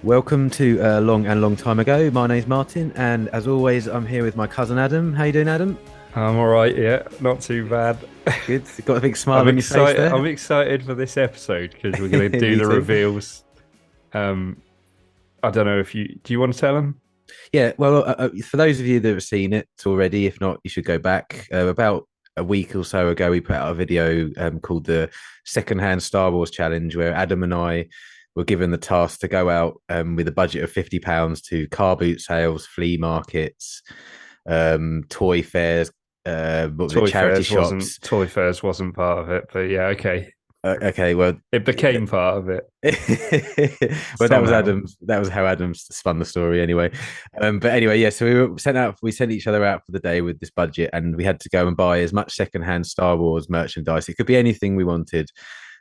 Welcome to Long Time Ago. My name's Martin, and as always, I'm here with my cousin Adam. How you doing, Adam? I'm all right, yeah, not too bad. Good. Got a big smile on your face there. I'm excited for this episode because we're going to do the reveals. I don't know if do you want to tell them? Yeah, well, for those of you that have seen it already, if not, you should go back. About a week or so ago, we put out a video called the Secondhand Star Wars Challenge, where Adam and I were given the task to go out with a budget of £50 to car boot sales, flea markets, toy fairs, charity shops. Toy fairs wasn't part of it, but yeah, okay. Okay, well, it became part of it. Well, that was Adam's. That was how Adam spun the story, anyway. But anyway, yeah. So we sent each other out for the day with this budget, and we had to go and buy as much secondhand Star Wars merchandise. It could be anything we wanted,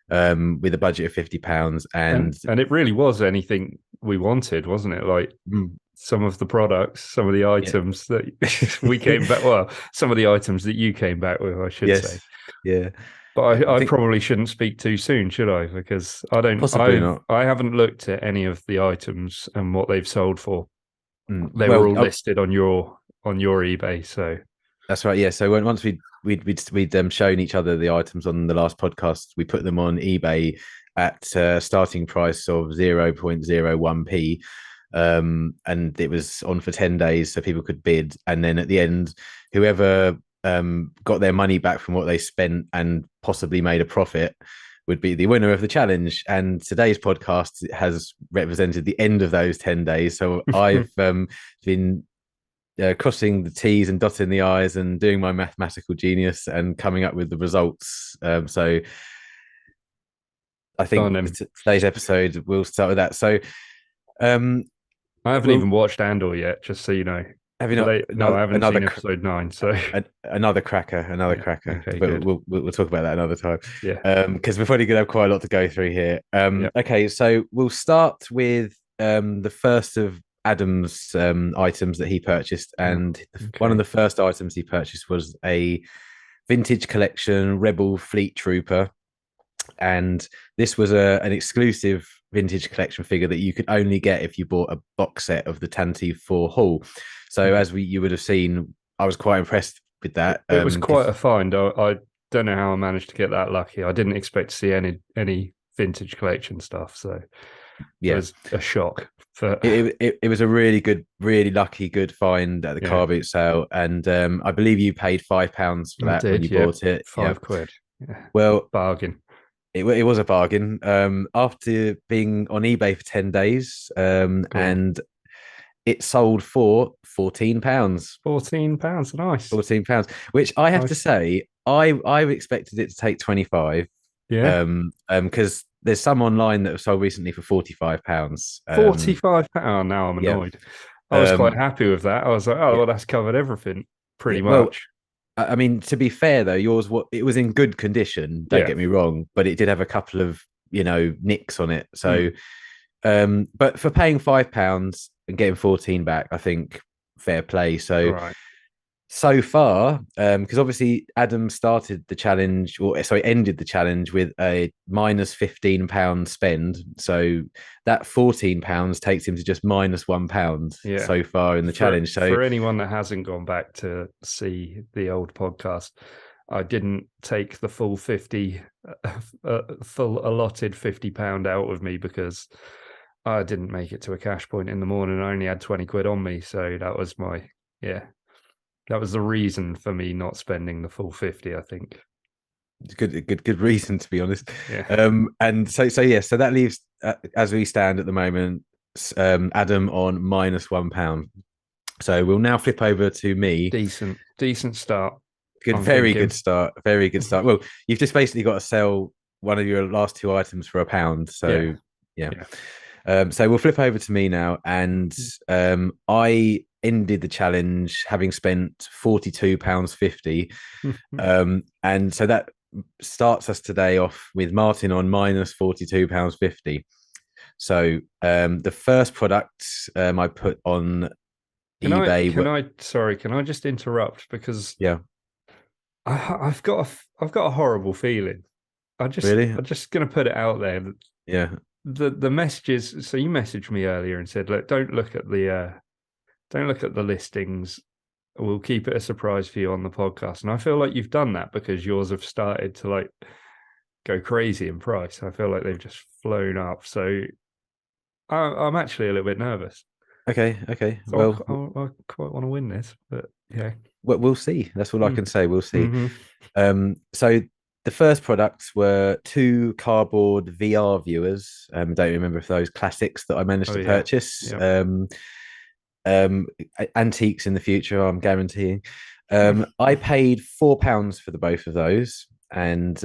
with a budget of £50, and it really was anything we wanted, wasn't it? Like some of the products, some of the items that we came back. Well, some of the items that you came back with, I should say. Yeah. But I probably shouldn't speak too soon, should I? Because possibly not. I haven't looked at any of the items and what they've sold for. They were all listed on your eBay, so that's right. Yeah. So once we'd shown each other the items on the last podcast, we put them on eBay at a starting price of 0.01p, and it was on for 10 days, so people could bid, and then at the end, whoever got their money back from what they spent and possibly made a profit would be the winner of the challenge. And today's podcast has represented the end of those 10 days. So I've been crossing the T's and dotting the I's and doing my mathematical genius and coming up with the results. So I think today's episode we'll start with that. So I haven't even watched Andor yet, just so you know. Have you not? No, I haven't seen episode 9. So another cracker. Okay, but we'll talk about that another time. Yeah. Because we're probably going to have quite a lot to go through here. Okay, so we'll start with the first of Adam's items that he purchased, and one of the first items he purchased was a vintage collection Rebel Fleet Trooper, and this was an exclusive vintage collection figure that you could only get if you bought a box set of the Tantive 4 Hull. So as you would have seen, I was quite impressed with that. It was quite a find. I don't know how I managed to get that lucky. I didn't expect to see any vintage collection stuff. So it was a shock. It was a really good, really lucky, good find at the car boot sale. And I believe you paid £5 for that when you bought it. £5. Yeah. Well, bargain. It was a bargain. After being on eBay for 10 days, and it sold for £14. £14, nice. £14, which I have to say, I expected it to take 25. Yeah. Because there's some online that have sold recently for £45. £45. Now I'm annoyed. I was quite happy with that. I was like, well, that's covered everything pretty much. Well, I mean, to be fair though, it was in good condition. Don't get me wrong, but it did have a couple of nicks on it. So, but for paying £5 and getting 14 back, I think fair play. So, so far, because obviously Adam started the challenge, ended the challenge with a minus £15 spend. So that £14 takes him to just minus £1 so far in the challenge. So for anyone that hasn't gone back to see the old podcast, I didn't take the full full allotted £50 out of me because I didn't make it to a cash point in the morning. I only had 20 quid on me. So that was that was the reason for me not spending the full 50, I think. Good reason, to be honest. Yeah. And so that leaves, as we stand at the moment, Adam on minus £1. So we'll now flip over to me. Decent start. Very good start. Well, you've just basically got to sell one of your last two items for £1. So yeah. So we'll flip over to me now, and I ended the challenge having spent £42.50, and so that starts us today off with Martin on minus £42.50. So the first product I put on eBay. Can I just interrupt because Yeah, I've got a horrible feeling. I'm really? just going to put it out there. Yeah. The messages. So you messaged me earlier and said, "Look, don't look at the listings. We'll keep it a surprise for you on the podcast." And I feel like you've done that because yours have started to like go crazy in price. I feel like they've just flown up. So I'm actually a little bit nervous. Okay. So Well, I quite want to win this, but yeah. we'll see. That's all I can say. We'll see. Mm-hmm. So the first products were two cardboard VR viewers. Don't remember if those classics that I managed to purchase. Yeah. Um, antiques in the future, I'm guaranteeing. I paid £4 for the both of those, and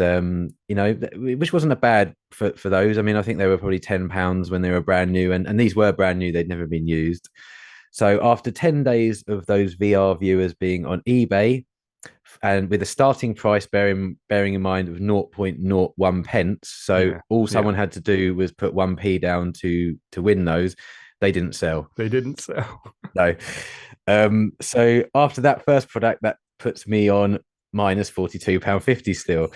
which wasn't a bad for those. I mean, I think they were probably £10 when they were brand new, and these were brand new; they'd never been used. So after 10 days of those VR viewers being on eBay, and with a starting price bearing in mind of 0.01 pence, so all someone had to do was put 1p down to win those. They didn't sell. No. So after that first product, that puts me on minus £42.50 still.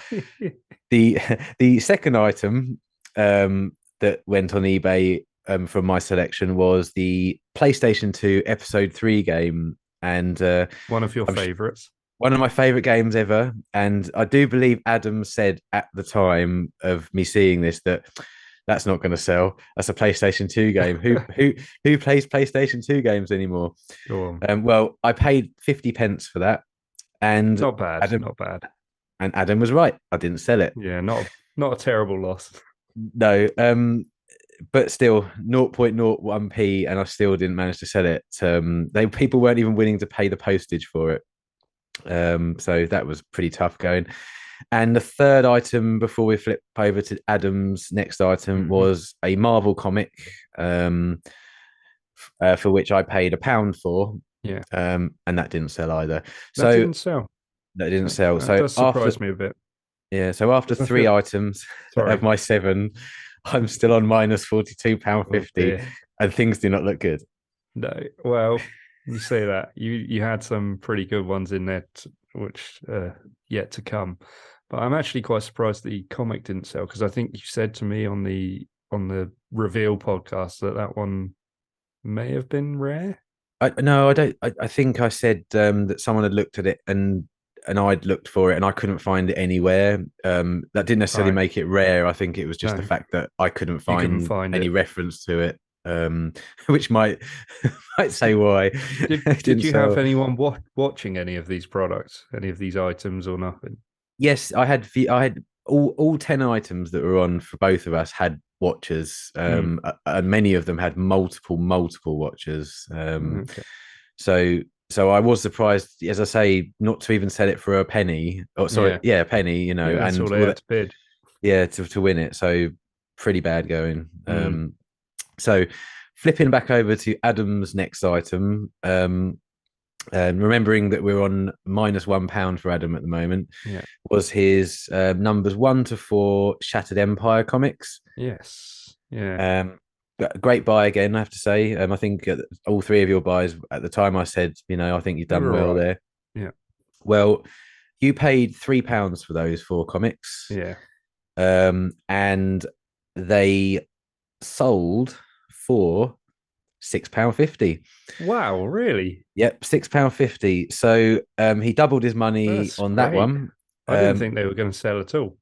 The second item that went on eBay from my selection was the PlayStation 2 Episode 3 game, and one of your favorites. One of my favorite games ever. And I do believe Adam said at the time of me seeing this that that's not going to sell. That's a PlayStation 2 game. Who plays PlayStation 2 games anymore? Go on. Well, I paid 50 pence for that, and not bad. Not bad. And Adam was right. I didn't sell it. Yeah, not a terrible loss. No. But still 0.01p, and I still didn't manage to sell it. People weren't even willing to pay the postage for it. So that was pretty tough going. And the third item before we flip over to Adam's next item was a Marvel comic, for which I paid £1 for. Yeah. And that didn't sell either. That didn't sell. That didn't sell. That does surprise me a bit. Yeah. So after three items of my 7, I'm still on minus £42.50, and things do not look good. No. Well, you say that. You had some pretty good ones in there, which yet to come. But I'm actually quite surprised the comic didn't sell, because I think you said to me on the Reveal podcast that one may have been rare. No, I don't. I think I said that someone had looked at it and I'd looked for it and I couldn't find it anywhere. That didn't necessarily make it rare. I think it was just the fact that I couldn't find any reference to it, which might say why. Did you have anyone watching any of these products, any of these items, or nothing? Yes, I had all 10 items that were on for both of us had watchers, and many of them had multiple watchers. So I was surprised, as I say, not to even sell it for a penny. Or sorry, a penny. You know, that's all they had to bid. Yeah, to win it. So pretty bad going. So flipping back over to Adam's next item. Remembering that we're on minus £1 for Adam at the moment, was his numbers 1 to 4 Shattered Empire comics. Yes. Yeah. Great buy again, I have to say. I think all 3 of your buys at the time, I said, I think you've done well there. Yeah. Well, you paid £3 for those 4 comics. Yeah. And they sold for £6.50. Wow, really? Yep, £6.50. So he doubled his money on that one. I didn't think they were going to sell at all.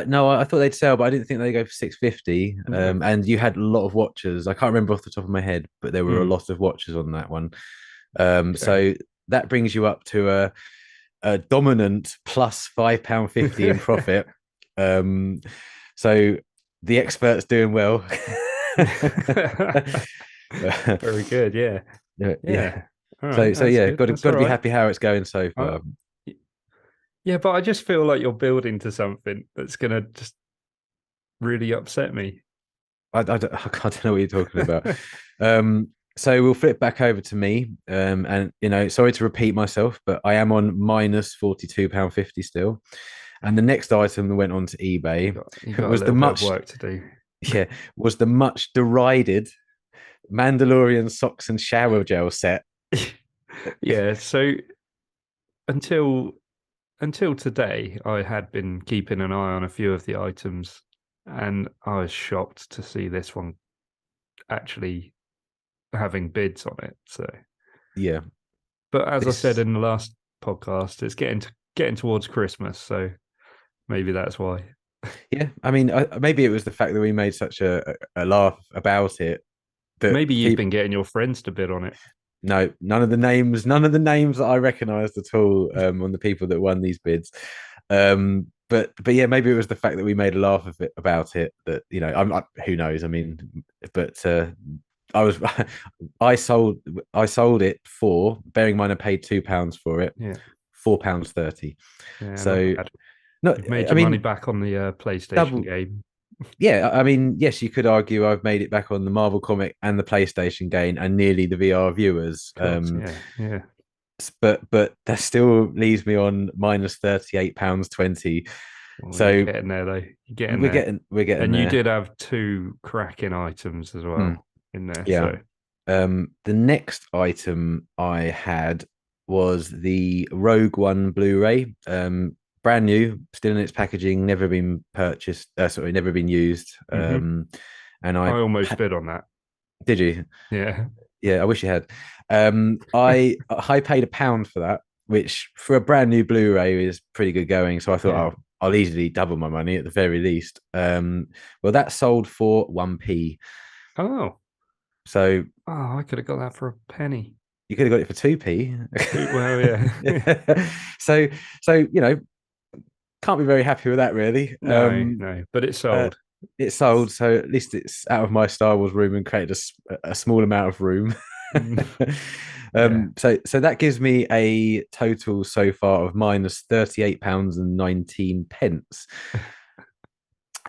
No, I thought they'd sell, but I didn't think they'd go for £6.50. And you had a lot of watchers. I can't remember off the top of my head, but there were a lot of watchers on that one. So that brings you up to a dominant plus £5.50 in profit. So the expert's doing well. Very good. Yeah. Right, so yeah, got to be happy how it's going so far. Yeah, but I just feel like you're building to something that's going to just really upset me. I don't know what you're talking about. So we'll flip back over to me. And sorry to repeat myself, but I am on minus £42.50 still. And the next item that went onto eBay You got a was the little bit of much work to do. yeah was the much derided Mandalorian socks and shower gel set. Yeah, so until today, I had been keeping an eye on a few of the items, and I was shocked to see this one actually having bids on it. So, Yeah, but as I said this in the last podcast, it's getting towards Christmas, so maybe that's why. yeah. I mean, maybe it was the fact that we made such a laugh about it that Maybe you've people. been getting your friends to bid on it. No, none of the names that I recognised at all on the people that won these bids. But yeah, maybe it was the fact that we made a laugh of it about it that who knows? I mean, but I was I sold it for, bearing in mind I paid £2 for it, Yeah, £4.30. yeah, not So bad. no, You've made I your money mean back on the PlayStation double. game. Yeah, I mean, yes, you could argue I've made it back on the Marvel comic and the PlayStation game and nearly the VR viewers. Of course, yeah, yeah. But that still leaves me on minus £38.20. Well, you're So getting there though. You're getting there. we're getting And you there. did have two cracking items as Hmm, well in there. yeah. So The next item I had was the Rogue One Blu-ray. Brand new, still in its packaging, never been purchased. Sorry, never been used. And I almost bid on that. did you? Yeah. Yeah, I wish you had. I paid £1 for that, which for a brand new Blu-ray is pretty good going. So I thought, Yeah. I'll easily double my money at the very least. Well, that sold for 1p. Oh. So Oh, I could have got that for a penny. you could have got it for 2p. Well, yeah. so can't be very happy with that, really. No, but it sold. It sold, so at least it's out of my Star Wars room and created a small amount of room. Mm, yeah. So that gives me a total so far of minus £38.19.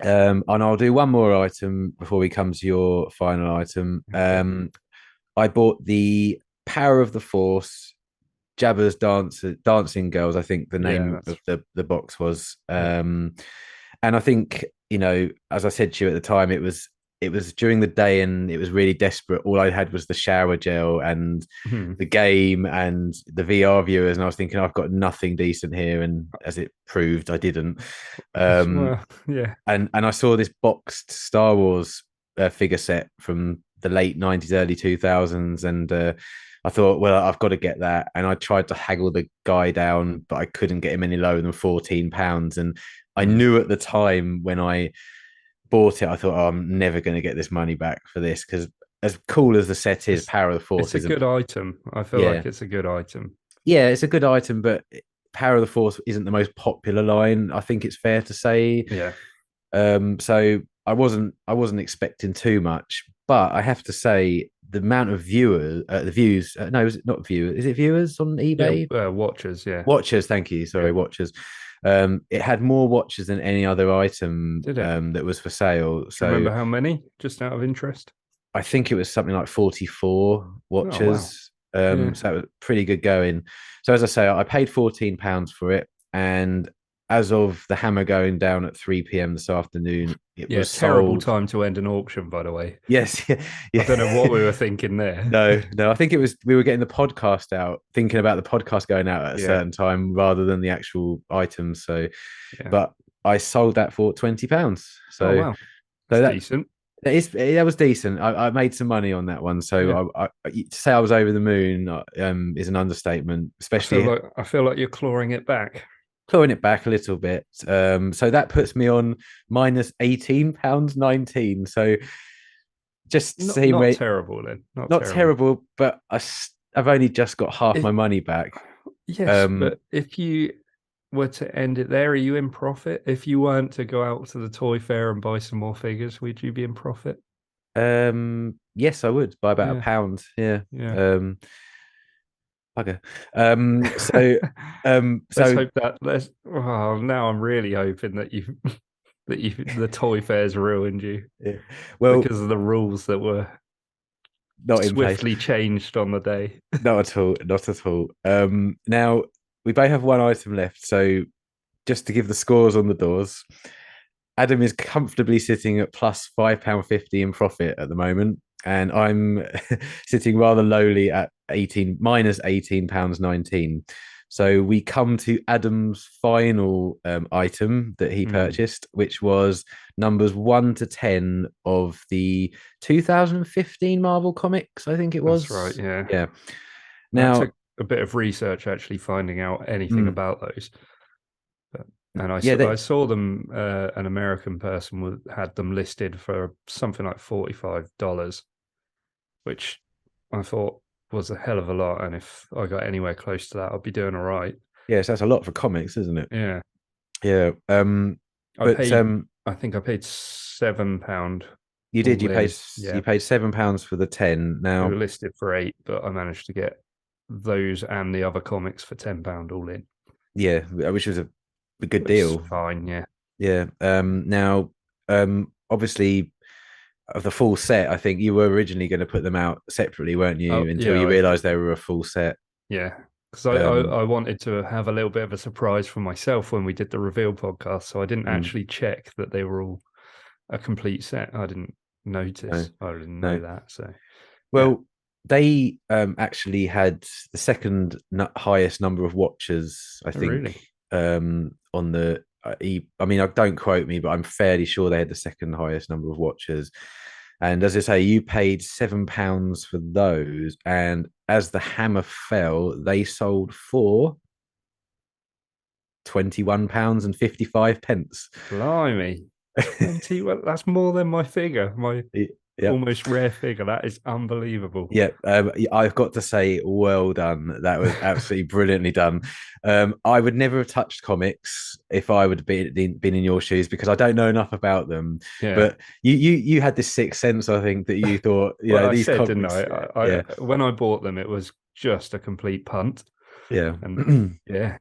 And I'll do one more item before we come to your final item. Okay. I bought the Power of the Force Jabba's Dancing Girls, I think the Yeah, name that's of the box was. yeah. And I think, as I said to you at the time, it was during the day and it was really desperate. All I had was the shower gel and Hmm. the game and the VR viewers, and I was thinking I've got nothing decent here, and as it proved, I didn't. Well, yeah. And I saw this boxed Star Wars figure set from the late 90s, early 2000s, and I thought, well, I've got to get that. And I tried to haggle the guy down, but I couldn't get him any lower than £14. And I Mm. knew at the time when I bought it, I thought, oh, I'm never going to get this money back for this, because as cool as the set is, It's Power of the Force it's a isn't. good item. I feel Yeah, like it's a good item. yeah, it's a good item, but Power of the Force isn't the most popular line. I think it's fair to say. Yeah. So I wasn't expecting too much, but I have to say the amount of the views. No, is it not viewers? Is it viewers on Yeah. eBay? Watchers. Yeah. Watchers. Thank you. Sorry, Yeah. watchers. It had more watches than any other item Did it? that was for sale. Do you So remember how many? Just out of interest. I think it was something like 44 Oh wow. watches. Yeah. So that was pretty good going. So as I say, I paid £14 for it, and as of the hammer going down at 3 p.m. this afternoon, it Yeah. was Terrible sold. time to end an auction, by the way. Yes, yeah, I don't know what we yeah. were thinking there. No. I think it was we were getting the podcast out, thinking about the podcast going out at a Yeah. certain time rather than the actual items. So, Yeah. but I sold that for £20. Oh So, wow. so It's that decent. that was decent. I made some money on that one. Yeah. So to say I was over the moon is an understatement, especially I feel like you're clawing it back. clawing it back a little bit. So that puts me on minus £18.19. So just see Not me, terrible then. Not not terrible. terrible, but I've only just got half If my money back. Yes, Um, but if you were to end it there, are you in profit? If you weren't to go out to the toy fair and buy some more figures, would you be in profit? yes, I would by about Yeah, £1. Yeah. yeah. Bugger. So Let's so hope that. Let's. Well, now I'm really hoping that you that the toy fairs ruined you Yeah. Well, because of the rules that were not in place. swiftly changed on the day. Not at all. Not at all. Now we both have one item left. So just to give the scores on the doors, Adam is comfortably sitting at plus £5.50 in profit at the moment, and I'm sitting rather lowly at minus £18.19. So we come to Adam's final item that he purchased, which was numbers 1 to 10 of the 2015 Marvel comics. I think it was. That's right. Yeah. Yeah. Now, Now, took a bit of research actually finding out anything about those. And I saw them. An American person had them listed for something like $45, which I thought was a hell of a lot. And if I got anywhere close to that, I'd be doing all right. yes, that's a lot for comics, isn't it? Yeah. Yeah. I think I paid £7. You did. You paid. Yeah. You paid £7 for the 10. They Now were listed for $8, but I managed to get those and the other comics for £10 all in. Yeah, which was a good deal. Fine. Yeah. Yeah. Now, obviously, of the full set, I think you were originally going to put them out separately, weren't you? Until you realised they were a full set. Yeah, because I wanted to have a little bit of a surprise for myself when we did the reveal podcast, so I didn't actually check that they were all a complete set. I didn't notice. I didn't know that. So, well, they actually had the second highest number of watchers, I think. Really? On the, I mean, don't quote me, but I'm fairly sure they had the second highest number of watchers. And as I say, you paid £7 for those, and as the hammer fell, they sold for £21.55. Blimey, 20. Well, that's more than my figure. My almost rare figure. That is unbelievable. Yeah, I've got to say, well done. That was absolutely brilliantly done. I would never have touched comics if I would have been in your shoes, because I don't know enough about them. Yeah. But you had this sixth sense, I think, that you thought, well, these I said, comics. Didn't I? When I bought them, it was just a complete punt. Yeah, and yeah,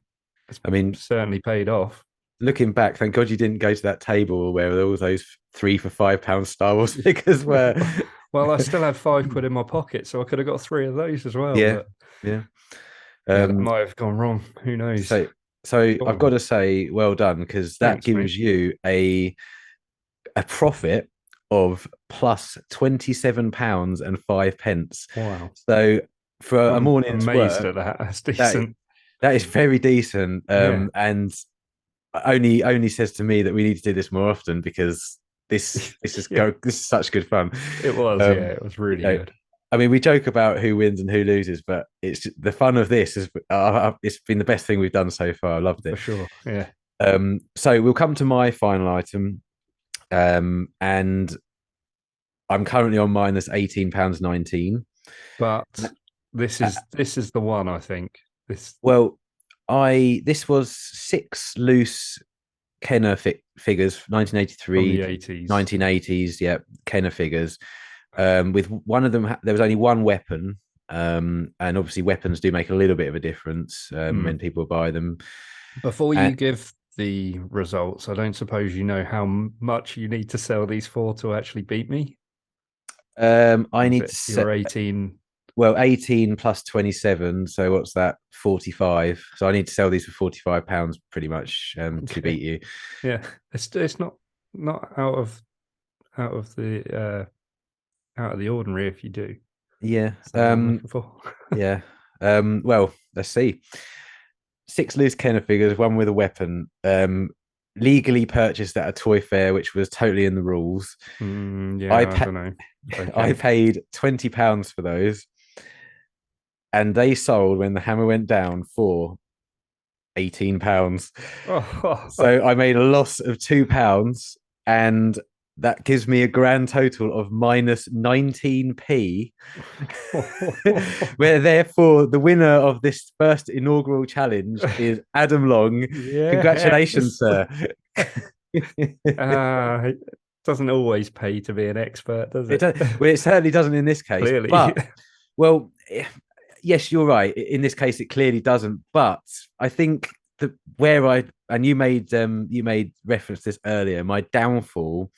I mean, certainly paid off. Looking back, thank God you didn't go to that table where all those £3 for £5 Star Wars figures were. Well, I still had £5 in my pocket, so I could have got 3 of those as well. Yeah, yeah. That might have gone wrong. Who knows? So I've got to say, well done, because that gives you a profit of plus £27.05. Wow! So for a morning's amazed work, at that. That's decent. That is very decent. And only says to me that we need to do this more often, because this is this is such good fun. It was, it was really good. I mean, we joke about who wins and who loses, but it's just, the fun of this is it's been the best thing we've done so far. I loved it for sure. Yeah. So we'll come to my final item, and I'm currently on minus £18.19. But this is the one, I think. This was 6 loose Kenner figures, 1983, 1980s, yeah, Kenner figures. With one of them, there was only one weapon, and obviously weapons do make a little bit of a difference when people buy them. Before you give the results, I don't suppose you know how much you need to sell these for to actually beat me? I need to sell 18. Well, 18 plus 27, so what's that? 45. So I need to sell these for £45 pretty much to beat you. Yeah, it's not out of the ordinary if you do. Yeah. Yeah. Well, let's see. 6 loose Kenner figures, one with a weapon. Legally purchased at a toy fair, which was totally in the rules. I don't know. Okay. I paid £20 for those, and they sold when the hammer went down for £18. So I made a loss of £2, and that gives me a grand total of minus 19p. Where therefore the winner of this first inaugural challenge is Adam Long. Yes. Congratulations, sir. It doesn't always pay to be an expert, does it? Well, it certainly doesn't in this case. Clearly. But, well, yes, you're right. In this case, it clearly doesn't. But I think you made reference to this earlier. My downfall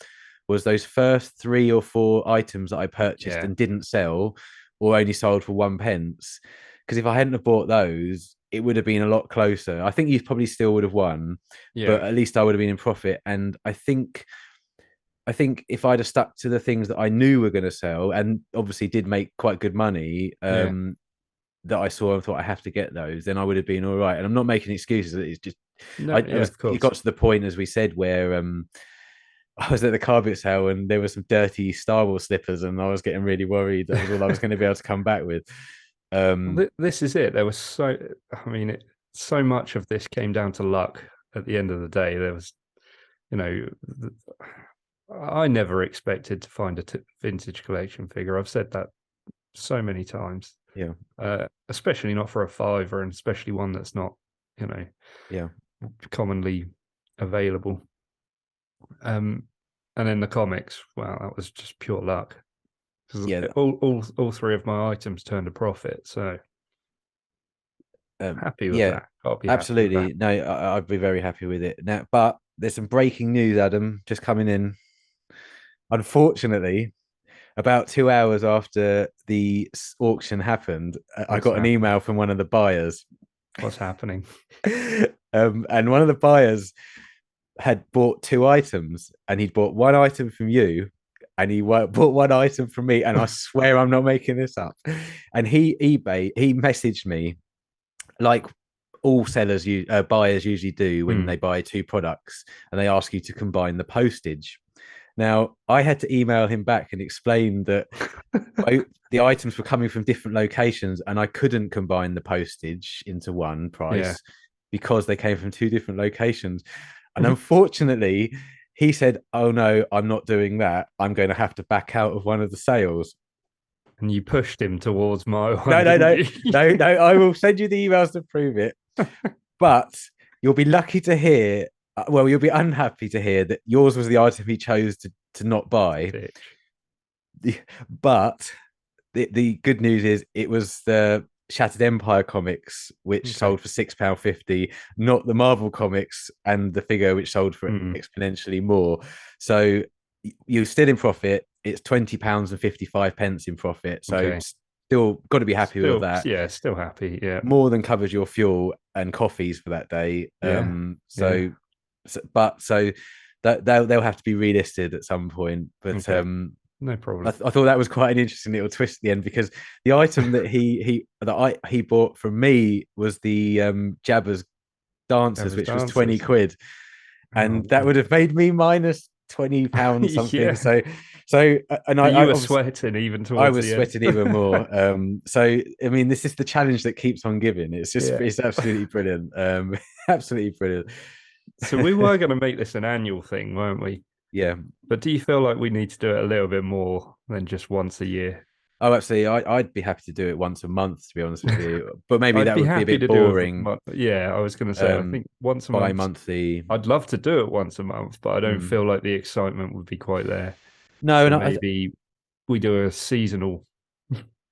was those first 3 or 4 items that I purchased Yeah. and didn't sell, or only sold for 1 pence. Because if I hadn't have bought those, it would have been a lot closer. I think you probably still would have won, but Yeah. at least I would have been in profit. And I think if I'd have stuck to the things that I knew were going to sell, and obviously did make quite good money, Yeah. that I saw and thought I have to get those, then I would have been all right. And I'm not making excuses. It's just No, yeah, of it course. got to the point, as we said, where I was at the car boot sale and there were some dirty Star Wars slippers, and I was getting really worried that was all I was going to be able to come back with. This is it. There was so much of this came down to luck at the end of the day. There was, I never expected to find a vintage collection figure. I've said that so many times. Yeah. Especially not for a fiver, and especially one that's not, yeah, commonly available. And then the comics, wow, that was just pure luck. Yeah. All 3 of my items turned a profit, so happy with that. I'll be absolutely. No, I'd be very happy with it now. But there's some breaking news, Adam, just coming in. Unfortunately, about 2 hours after the auction happened, I got an email from one of the buyers. What's happening? And one of the buyers had bought 2 items, and he'd bought 1 item from you, and he bought 1 item from me. And I swear I'm not making this up. And he messaged me like all buyers usually do when they buy 2 products, and they ask you to combine the postage. Now, I had to email him back and explain that the items were coming from different locations, and I couldn't combine the postage into one price because they came from 2 different locations. And unfortunately, he said, "Oh no, I'm not doing that. I'm going to have to back out of one of the sales." And you pushed him towards my one. No. I will send you the emails to prove it. But you'll be lucky to hear. Well, you'll be unhappy to hear that yours was the item he chose to not buy. But the good news is it was the Shattered Empire comics, which sold for £6.50, not the Marvel comics and the figure which sold for exponentially more. So you're still in profit. It's £20.55 in profit. So still got to be happy with that. Yeah, still happy. Yeah, more than covers your fuel and coffees for that day. So that they'll have to be relisted at some point. But no problem. I thought that was quite an interesting little twist at the end, because the item that he bought from me was the Jabba's Dancers, which was 20 quid, and that would have made me minus £20 something. So and I was sweating even towards I was sweating even more. So I mean, this is the challenge that keeps on giving. It's just it's absolutely brilliant. Absolutely brilliant. So we were going to make this an annual thing, weren't we? Yeah. But do you feel like we need to do it a little bit more than just once a year? Oh, absolutely. I'd be happy to do it once a month, to be honest with you. But maybe that would be a bit boring. I was going to say, I think once a month. Bi-monthly. I'd love to do it once a month, but I don't feel like the excitement would be quite there. No, so maybe we do a seasonal.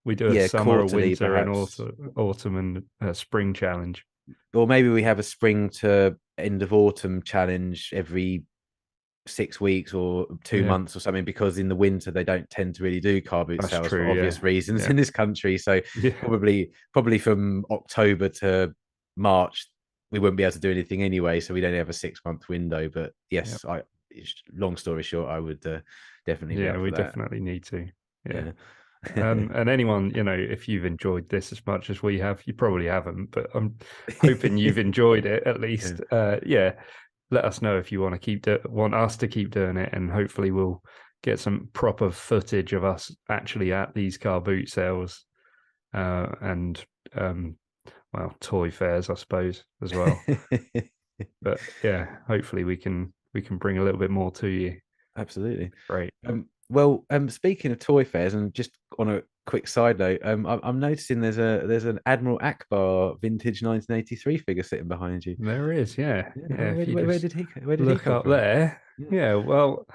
We do a summer, a winter, perhaps. And autumn and a spring challenge. Or maybe we have a spring to end of autumn challenge every 6 weeks or 2 months or something, because in the winter they don't tend to really do car boot sales for obvious reasons in this country. So probably from October to March we wouldn't be able to do anything anyway, so we'd only have a 6-month window. But yes, long story short, I would definitely definitely need to. And anyone, if you've enjoyed this as much as we have, you probably haven't, but I'm hoping you've enjoyed it at least. Let us know if you want us to keep doing it, and hopefully we'll get some proper footage of us actually at these car boot sales and toy fairs, I suppose, as well. But hopefully we can bring a little bit more to you. Absolutely. Great. Speaking of toy fairs, and just on a quick side note, I'm noticing there's an Admiral Akbar vintage 1983 figure sitting behind you. There is, Where did he look up there? Yeah, well,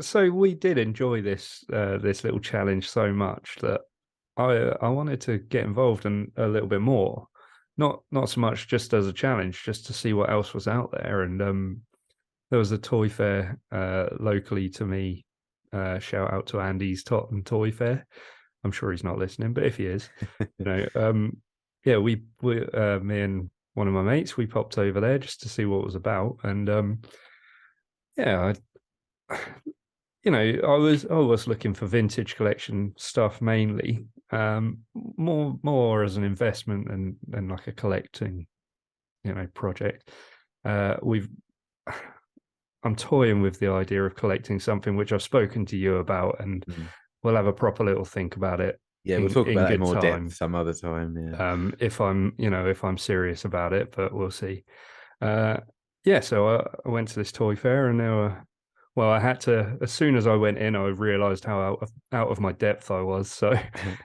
so we did enjoy this little challenge so much that I wanted to get involved in a little bit more. not so much just as a challenge, just to see what else was out there. And there was a toy fair locally to me. Shout out to Andy's Tottenham Toy Fair. I'm sure he's not listening, but if he is, yeah, we me and one of my mates, we popped over there just to see what it was about. And yeah, I was looking for vintage collection stuff mainly, more as an investment and like a collecting, project. I'm toying with the idea of collecting something which I've spoken to you about, and we'll have a proper little think about it. Yeah, we'll talk about that in more depth some other time. Yeah. If I'm serious about it, but we'll see. Yeah, so I went to this toy fair, and I had to, as soon as I went in, I realised how out of my depth I was. So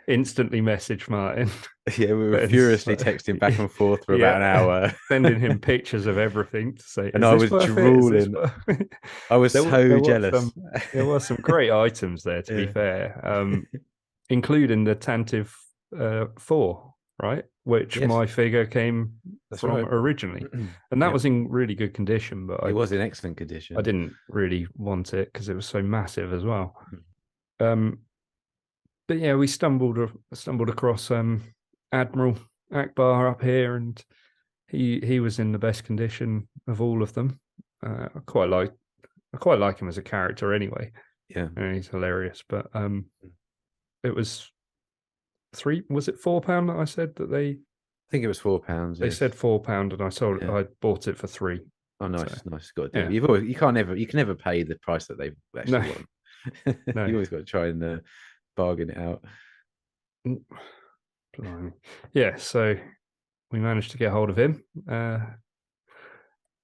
instantly messaged Martin. Yeah, we were furiously texting back and forth for about an hour. Sending him pictures of everything to say, and I was drooling. I was so jealous. There were some great items there, to be fair, including the Tantive 4, right? Which my figure came from originally. And that was in really good condition. But it was in excellent condition. I didn't really want it because it was so massive as well. But yeah, we stumbled across Admiral Akbar up here, and he was in the best condition of all of them. I quite like him as a character anyway. Yeah. And he's hilarious. But it was was it £4 that I said that they? I think it was £4. They said £4, and I bought it for £3. Oh, nice, nice. Got to do. Yeah. You can never pay the price that they actually want. No. You always got to try and bargain it out. Blimey. Yeah, so we managed to get hold of him.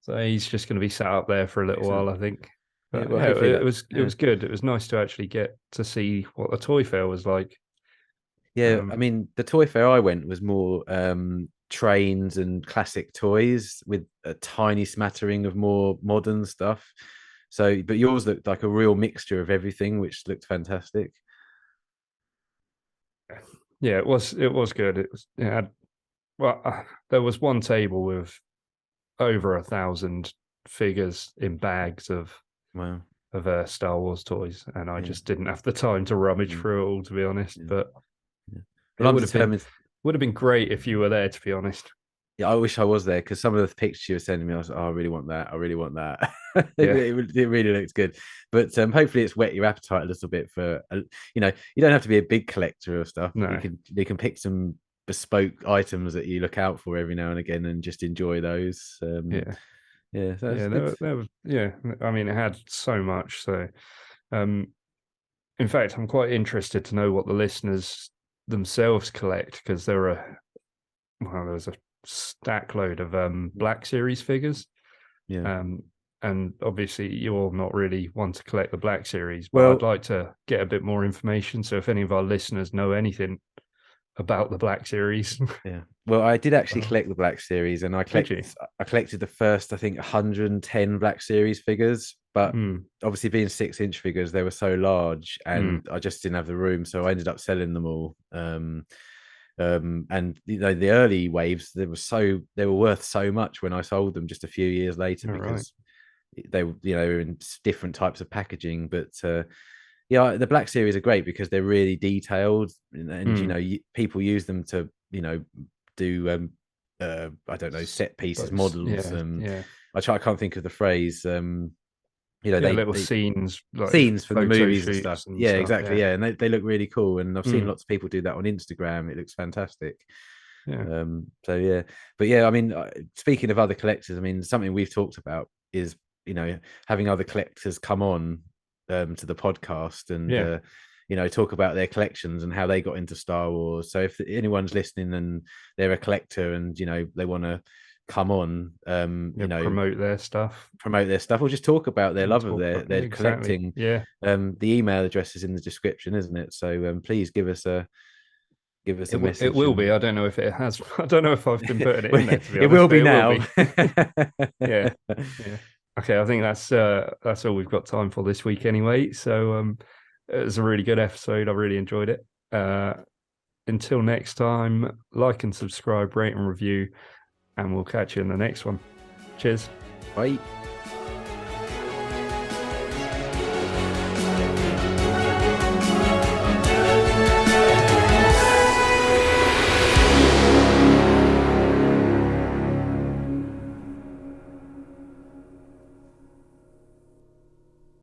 So he's just going to be sat up there for a little while, I think. But, it was good. It was nice to actually get to see what the toy fair was like. Yeah, I mean, the toy fair I went was more trains and classic toys with a tiny smattering of more modern stuff. So, but yours looked like a real mixture of everything, which looked fantastic. Yeah, it was good. There was one table with over 1,000 figures in bags of Star Wars toys, and I just didn't have the time to rummage through it all, to be honest. But it would have been great if you were there, to be honest. Yeah, I wish I was there, because some of the pictures you were sending me, I was like, oh, I really want that. I really want that. It really looks good. But hopefully it's whet your appetite a little bit for, you don't have to be a big collector of stuff. No. You can pick some bespoke items that you look out for every now and again and just enjoy those. I mean, it had so much. So, in fact, I'm quite interested to know what the listeners themselves collect, because there was a stack load of Black Series figures. And obviously you're not really one to collect the Black Series, but I'd like to get a bit more information. So if any of our listeners know anything about the Black Series. Well, I did actually collect the Black Series, and I collected the first, I think, 110 Black Series figures, but obviously being 6-inch figures, they were so large, and I just didn't have the room, so I ended up selling them all. And the early waves, they were worth so much when I sold them just a few years later, because they were in different types of packaging. But the Black Series are great because they're really detailed, and people use them to do I don't know, set pieces, models. I can't think of the phrase. Little scenes, like scenes from the movies and stuff. Exactly. And they look really cool, and I've seen lots of people do that on Instagram. It looks fantastic. I mean, speaking of other collectors, I mean, something we've talked about is having other collectors come on to the podcast and talk about their collections and how they got into Star Wars. So if anyone's listening and they're a collector and they want to come on, promote their stuff, or just talk about their love of their collecting. The email address is in the description, isn't it? So please give us a message. It will be. I don't know if it has. I don't know if I've been putting it in there, to be honest. It will be now. Yeah. Okay, I think that's all we've got time for this week anyway. So it was a really good episode. I really enjoyed it. until next time, like and subscribe, rate and review, and we'll catch you in the next one. Cheers. Bye.